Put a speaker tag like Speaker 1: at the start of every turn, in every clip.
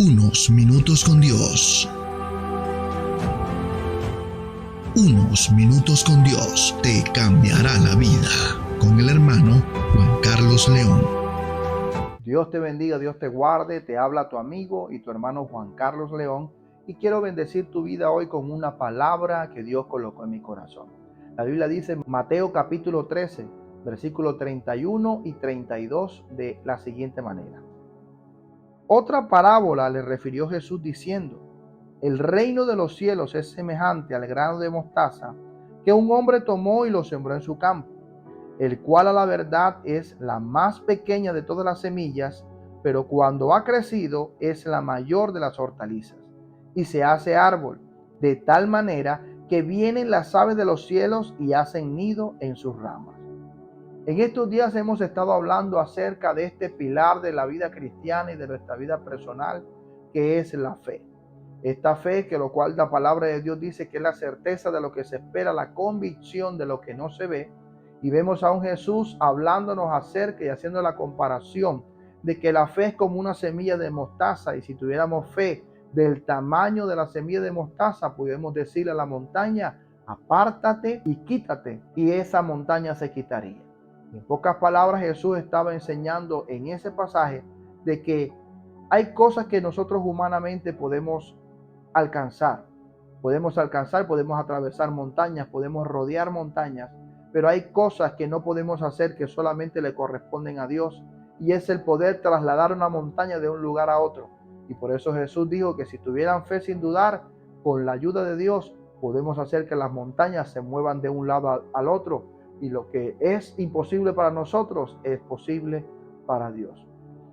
Speaker 1: Unos minutos con Dios. Unos minutos con Dios te cambiará la vida. Con el hermano Juan Carlos León.
Speaker 2: Dios te bendiga, Dios te guarde. Te habla tu amigo y tu hermano Juan Carlos León. Y quiero bendecir tu vida hoy con una palabra que Dios colocó en mi corazón. La Biblia dice en Mateo capítulo 13, versículos 31 y 32 de la siguiente manera. Otra parábola le refirió Jesús diciendo: el reino de los cielos es semejante al grano de mostaza que un hombre tomó y lo sembró en su campo, el cual a la verdad es la más pequeña de todas las semillas, pero cuando ha crecido es la mayor de las hortalizas, y se hace árbol, de tal manera que vienen las aves de los cielos y hacen nido en sus ramas. En estos días hemos estado hablando acerca de este pilar de la vida cristiana y de nuestra vida personal, que es la fe. Esta fe, que lo cual la palabra de Dios dice que es la certeza de lo que se espera, la convicción de lo que no se ve. Y vemos a un Jesús hablándonos acerca y haciendo la comparación de que la fe es como una semilla de mostaza, y si tuviéramos fe del tamaño de la semilla de mostaza, podemos decirle a la montaña: apártate y quítate, y esa montaña se quitaría. En pocas palabras, Jesús estaba enseñando en ese pasaje de que hay cosas que nosotros humanamente podemos alcanzar. Podemos atravesar montañas, podemos rodear montañas, pero hay cosas que no podemos hacer, que solamente le corresponden a Dios, y es el poder trasladar una montaña de un lugar a otro. Y por eso Jesús dijo que si tuvieran fe sin dudar, con la ayuda de Dios podemos hacer que las montañas se muevan de un lado al otro, y lo que es imposible para nosotros es posible para Dios.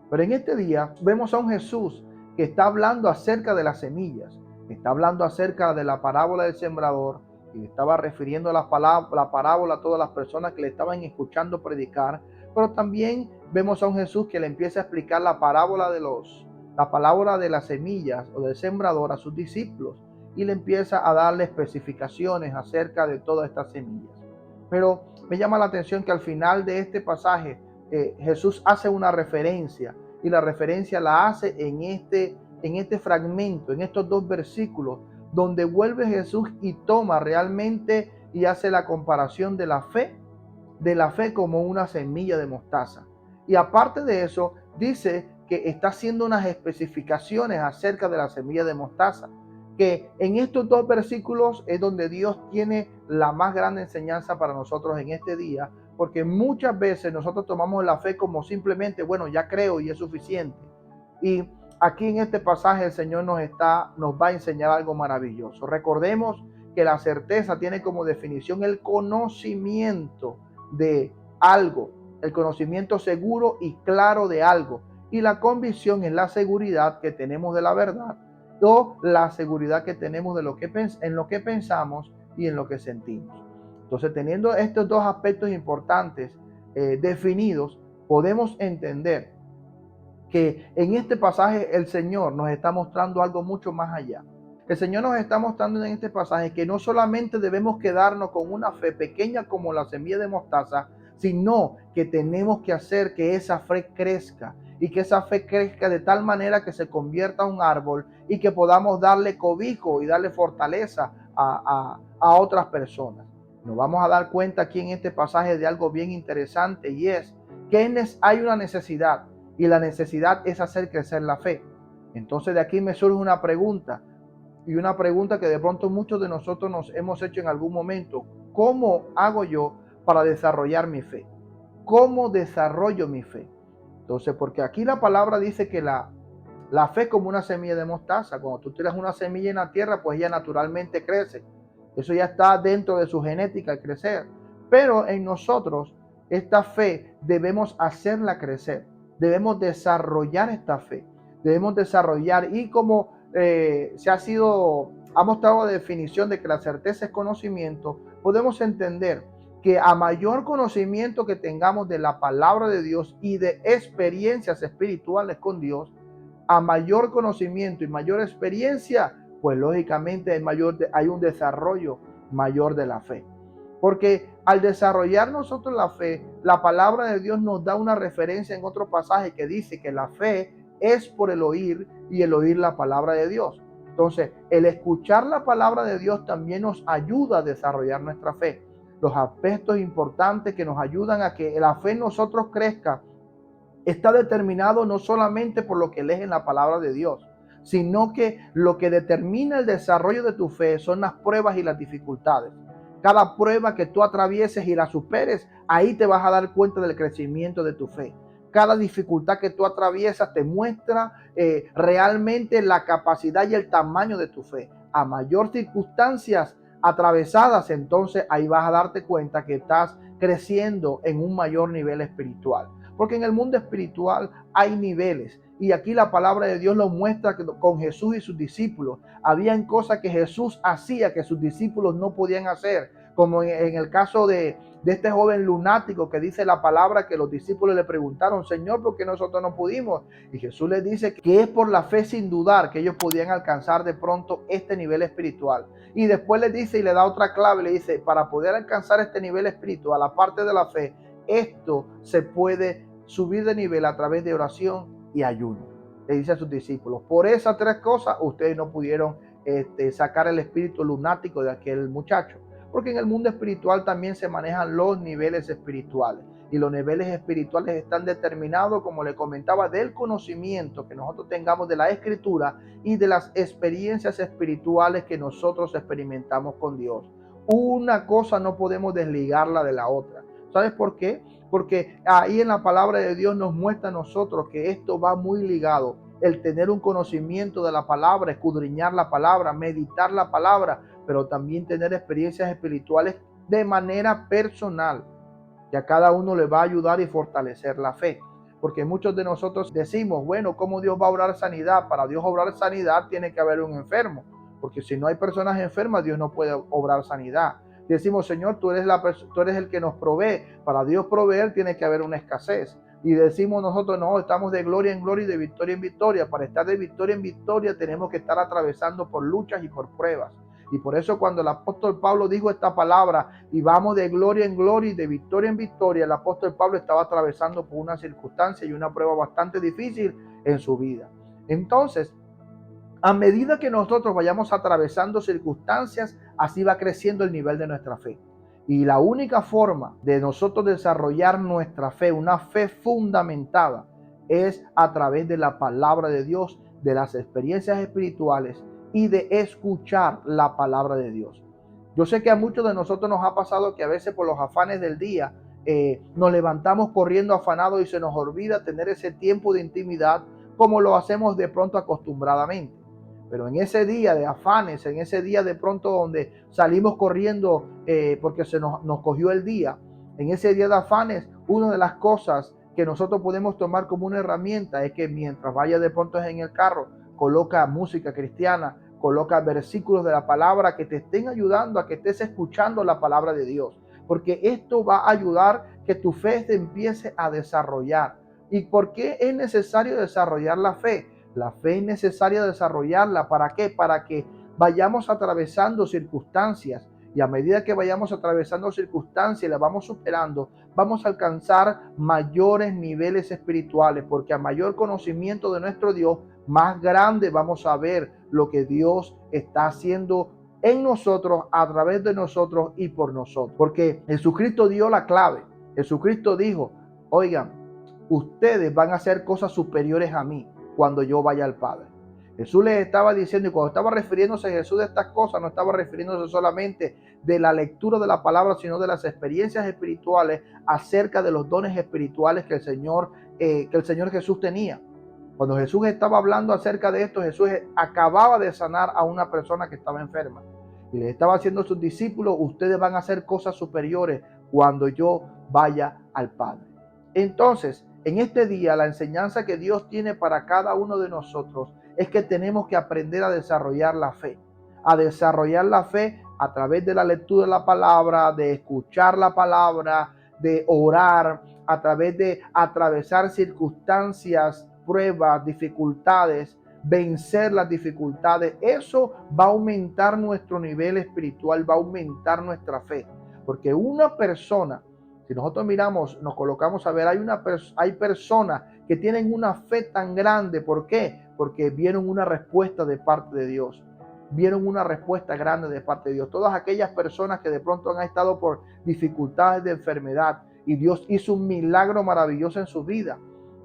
Speaker 2: Pero en este día vemos a un Jesús que está hablando acerca de las semillas, está hablando acerca de la parábola del sembrador, y estaba refiriendo la parábola a todas las personas que le estaban escuchando predicar. Pero también vemos a un Jesús que le empieza a explicar la parábola de las semillas o del sembrador a sus discípulos, y le empieza a darle especificaciones acerca de todas estas semillas. Pero me llama la atención que al final de este pasaje Jesús hace una referencia, y la referencia la hace en este fragmento, en estos dos versículos, donde vuelve Jesús y toma realmente y hace la comparación de la fe como una semilla de mostaza. Y aparte de eso, dice que está haciendo unas especificaciones acerca de la semilla de mostaza, que en estos dos versículos es donde Dios tiene la más grande enseñanza para nosotros en este día, porque muchas veces nosotros tomamos la fe como simplemente, bueno, ya creo y es suficiente. Y aquí en este pasaje el Señor nos va a enseñar algo maravilloso. Recordemos que la certeza tiene como definición el conocimiento de algo, el conocimiento seguro y claro de algo. Y la convicción es la seguridad que tenemos de la verdad, o la seguridad que tenemos de en lo que pensamos y en lo que sentimos. Entonces, teniendo estos dos aspectos importantes definidos, podemos entender que en este pasaje el Señor nos está mostrando algo mucho más allá. El Señor nos está mostrando en este pasaje que no solamente debemos quedarnos con una fe pequeña como la semilla de mostaza, sino que tenemos que hacer que esa fe crezca, y que esa fe crezca de tal manera que se convierta en un árbol, y que podamos darle cobijo y darle fortaleza a otras personas. Nos vamos a dar cuenta aquí en este pasaje de algo bien interesante, y es que hay una necesidad, y la necesidad es hacer crecer la fe. Entonces de aquí me surge una pregunta, y una pregunta que de pronto muchos de nosotros nos hemos hecho en algún momento: ¿cómo hago yo para desarrollar mi fe? ¿Cómo desarrollo mi fe? Entonces, porque aquí la palabra dice que la fe es como una semilla de mostaza. Cuando tú tiras una semilla en la tierra, pues ella naturalmente crece. Eso ya está dentro de su genética, el crecer. Pero en nosotros, esta fe debemos hacerla crecer. Debemos desarrollar esta fe. Debemos desarrollar, y como ha mostrado la definición de que la certeza es conocimiento, podemos entender que a mayor conocimiento que tengamos de la palabra de Dios y de experiencias espirituales con Dios, a mayor conocimiento y mayor experiencia, pues lógicamente hay un desarrollo mayor de la fe. Porque al desarrollar nosotros la fe, la palabra de Dios nos da una referencia en otro pasaje que dice que la fe es por el oír y el oír la palabra de Dios. Entonces, el escuchar la palabra de Dios también nos ayuda a desarrollar nuestra fe. Los aspectos importantes que nos ayudan a que la fe en nosotros crezca está determinado no solamente por lo que lees en la palabra de Dios, sino que lo que determina el desarrollo de tu fe son las pruebas y las dificultades. Cada prueba que tú atravieses y la superes, ahí te vas a dar cuenta del crecimiento de tu fe. Cada dificultad que tú atraviesas te muestra realmente la capacidad y el tamaño de tu fe. A mayor circunstancias atravesadas, entonces ahí vas a darte cuenta que estás creciendo en un mayor nivel espiritual. Porque en el mundo espiritual hay niveles. Y aquí la palabra de Dios lo muestra con Jesús y sus discípulos. Habían cosas que Jesús hacía que sus discípulos no podían hacer. Como en el caso de este joven lunático que dice la palabra que los discípulos le preguntaron, Señor, ¿por qué nosotros no pudimos? Y Jesús les dice que es por la fe sin dudar que ellos podían alcanzar de pronto este nivel espiritual. Y después le dice y le da otra clave, le dice, para poder alcanzar este nivel espiritual, aparte de la fe, esto se puede subir de nivel a través de oración y ayuno. Le dice a sus discípulos, por esas tres cosas ustedes no pudieron sacar el espíritu lunático de aquel muchacho. Porque en el mundo espiritual también se manejan los niveles espirituales. Y los niveles espirituales están determinados, como le comentaba, del conocimiento que nosotros tengamos de la Escritura y de las experiencias espirituales que nosotros experimentamos con Dios. Una cosa no podemos desligarla de la otra. ¿Sabes por qué? Porque ahí en la palabra de Dios nos muestra a nosotros que esto va muy ligado. El tener un conocimiento de la palabra, escudriñar la palabra, meditar la palabra, pero también tener experiencias espirituales de manera personal, que a cada uno le va a ayudar y fortalecer la fe. Porque muchos de nosotros decimos, bueno, ¿cómo Dios va a obrar sanidad? Para Dios obrar sanidad tiene que haber un enfermo, porque si no hay personas enfermas, Dios no puede obrar sanidad. Decimos, Señor, tú eres el que nos provee. Para Dios proveer tiene que haber una escasez. Y decimos nosotros, no, estamos de gloria en gloria y de victoria en victoria. Para estar de victoria en victoria tenemos que estar atravesando por luchas y por pruebas. Y por eso cuando el apóstol Pablo dijo esta palabra, y vamos de gloria en gloria y de victoria en victoria, el apóstol Pablo estaba atravesando por una circunstancia y una prueba bastante difícil en su vida. Entonces, a medida que nosotros vayamos atravesando circunstancias, así va creciendo el nivel de nuestra fe. Y la única forma de nosotros desarrollar nuestra fe, una fe fundamentada, es a través de la palabra de Dios, de las experiencias espirituales y de escuchar la palabra de Dios. Yo sé que a muchos de nosotros nos ha pasado que a veces por los afanes del día nos levantamos corriendo afanados y se nos olvida tener ese tiempo de intimidad como lo hacemos de pronto acostumbradamente. Pero en ese día de afanes, en ese día de pronto donde salimos corriendo porque nos cogió el día, en ese día de afanes, una de las cosas que nosotros podemos tomar como una herramienta es que mientras vaya de pronto en el carro, coloca música cristiana, coloca versículos de la palabra que te estén ayudando a que estés escuchando la palabra de Dios. Porque esto va a ayudar que tu fe se empiece a desarrollar. ¿Y por qué es necesario desarrollar la fe? La fe es necesaria desarrollarla. ¿Para qué? Para que vayamos atravesando circunstancias. Y a medida que vayamos atravesando circunstancias y las vamos superando, vamos a alcanzar mayores niveles espirituales. Porque a mayor conocimiento de nuestro Dios, más grande vamos a ver lo que Dios está haciendo en nosotros, a través de nosotros y por nosotros. Porque Jesucristo dio la clave. Jesucristo dijo, oigan, ustedes van a hacer cosas superiores a mí cuando yo vaya al Padre. Jesús les estaba diciendo, y cuando estaba refiriéndose a Jesús de estas cosas, no estaba refiriéndose solamente de la lectura de la palabra, sino de las experiencias espirituales acerca de los dones espirituales que el Señor Jesús tenía. Cuando Jesús estaba hablando acerca de esto, Jesús acababa de sanar a una persona que estaba enferma. Y le estaba haciendo a sus discípulos, ustedes van a hacer cosas superiores cuando yo vaya al Padre. Entonces, en este día, la enseñanza que Dios tiene para cada uno de nosotros es que tenemos que aprender a desarrollar la fe. A desarrollar la fe a través de la lectura de la palabra, de escuchar la palabra, de orar, a través de atravesar circunstancias, pruebas, dificultades, vencer las dificultades. Eso va a aumentar nuestro nivel espiritual, va a aumentar nuestra fe. Porque una persona, si nosotros miramos, nos colocamos a ver, hay personas que tienen una fe tan grande. ¿Por qué? Porque vieron una respuesta de parte de Dios. Vieron una respuesta grande de parte de Dios. Todas aquellas personas que de pronto han estado por dificultades de enfermedad y Dios hizo un milagro maravilloso en su vida,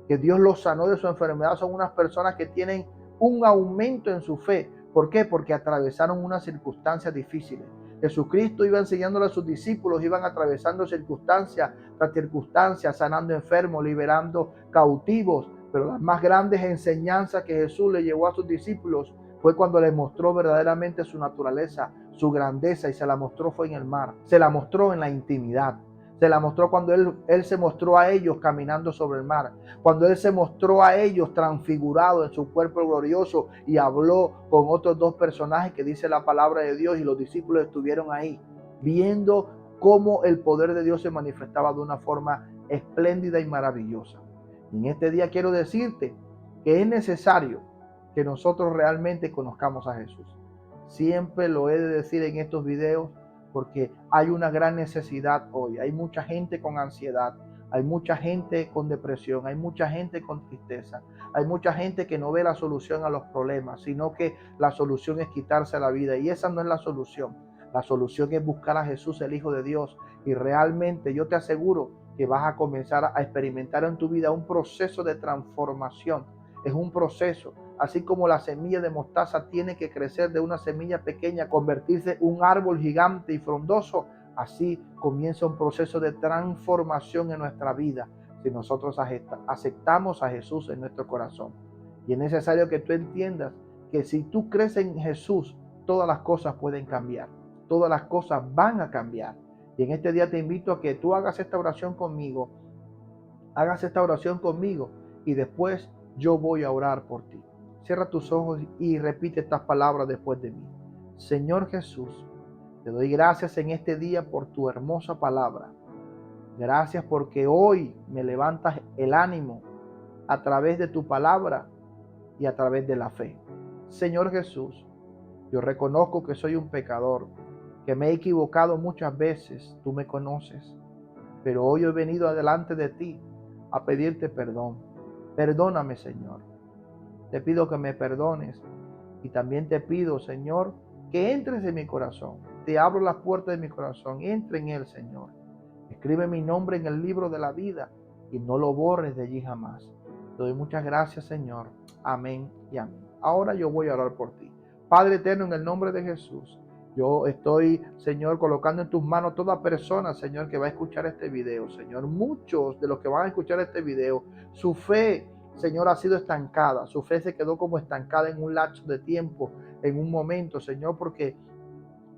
Speaker 2: que Dios los sanó de su enfermedad, son unas personas que tienen un aumento en su fe. ¿Por qué? Porque atravesaron unas circunstancias difíciles. Jesucristo iba enseñándole a sus discípulos, iban atravesando circunstancia tras circunstancia, sanando enfermos, liberando cautivos. Pero las más grandes enseñanzas que Jesús le llevó a sus discípulos fue cuando les mostró verdaderamente su naturaleza, su grandeza, y se la mostró fue en el mar. Se la mostró en la intimidad. Se la mostró cuando él se mostró a ellos caminando sobre el mar. Cuando Él se mostró a ellos transfigurado en su cuerpo glorioso y habló con otros dos personajes que dice la palabra de Dios, y los discípulos estuvieron ahí viendo cómo el poder de Dios se manifestaba de una forma espléndida y maravillosa. Y en este día quiero decirte que es necesario que nosotros realmente conozcamos a Jesús. Siempre lo he de decir en estos videos porque hay una gran necesidad hoy. Hay mucha gente con ansiedad, hay mucha gente con depresión, hay mucha gente con tristeza, hay mucha gente que no ve la solución a los problemas, sino que la solución es quitarse la vida, y esa no es la solución. La solución es buscar a Jesús, el Hijo de Dios, y realmente yo te aseguro que vas a comenzar a experimentar en tu vida un proceso de transformación. Es un proceso, así como la semilla de mostaza tiene que crecer de una semilla pequeña, convertirse en un árbol gigante y frondoso. Así comienza un proceso de transformación en nuestra vida si nosotros aceptamos a Jesús en nuestro corazón. Y es necesario que tú entiendas que si tú crees en Jesús, todas las cosas pueden cambiar. Todas las cosas van a cambiar. Y en este día te invito a que tú hagas esta oración conmigo. Hagas esta oración conmigo y después yo voy a orar por ti. Cierra tus ojos y repite estas palabras después de mí. Señor Jesús, te doy gracias en este día por tu hermosa palabra. Gracias porque hoy me levantas el ánimo a través de tu palabra y a través de la fe. Señor Jesús, yo reconozco que soy un pecador, que me he equivocado muchas veces, tú me conoces, pero hoy he venido adelante de ti a pedirte perdón. Perdóname, Señor. Te pido que me perdones y también te pido, Señor, que entres en mi corazón. Te abro las puertas de mi corazón. Entra en él, Señor. Escribe mi nombre en el libro de la vida y no lo borres de allí jamás. Te doy muchas gracias, Señor. Amén y amén. Ahora yo voy a orar por ti. Padre eterno, en el nombre de Jesús, yo estoy, Señor, colocando en tus manos toda persona, Señor, que va a escuchar este video. Señor, muchos de los que van a escuchar este video, su fe, Señor, ha sido estancada. Su fe se quedó como estancada en un lapso de tiempo, en un momento, Señor, porque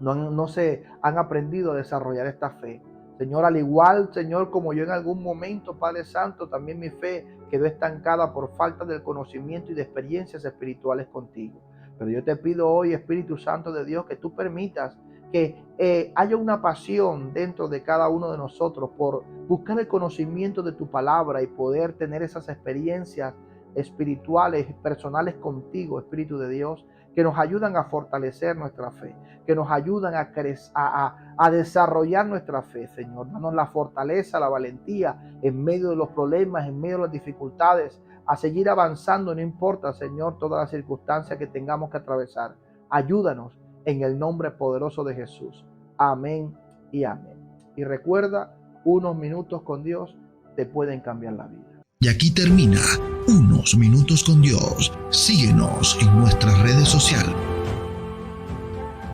Speaker 2: no se han aprendido a desarrollar esta fe. Señor, al igual, Señor, como yo en algún momento, Padre Santo, también mi fe quedó estancada por falta del conocimiento y de experiencias espirituales contigo. Pero yo te pido hoy, Espíritu Santo de Dios, que tú permitas que haya una pasión dentro de cada uno de nosotros por buscar el conocimiento de tu palabra y poder tener esas experiencias espirituales, personales contigo, Espíritu de Dios, que nos ayudan a fortalecer nuestra fe, que nos ayudan a desarrollar nuestra fe, Señor. Danos la fortaleza, la valentía en medio de los problemas, en medio de las dificultades, a seguir avanzando, no importa, Señor, todas las circunstancias que tengamos que atravesar. Ayúdanos en el nombre poderoso de Jesús. Amén y amén. Y recuerda, unos minutos con Dios te pueden cambiar la vida.
Speaker 1: Y aquí termina Unos Minutos con Dios. Síguenos en nuestras redes sociales.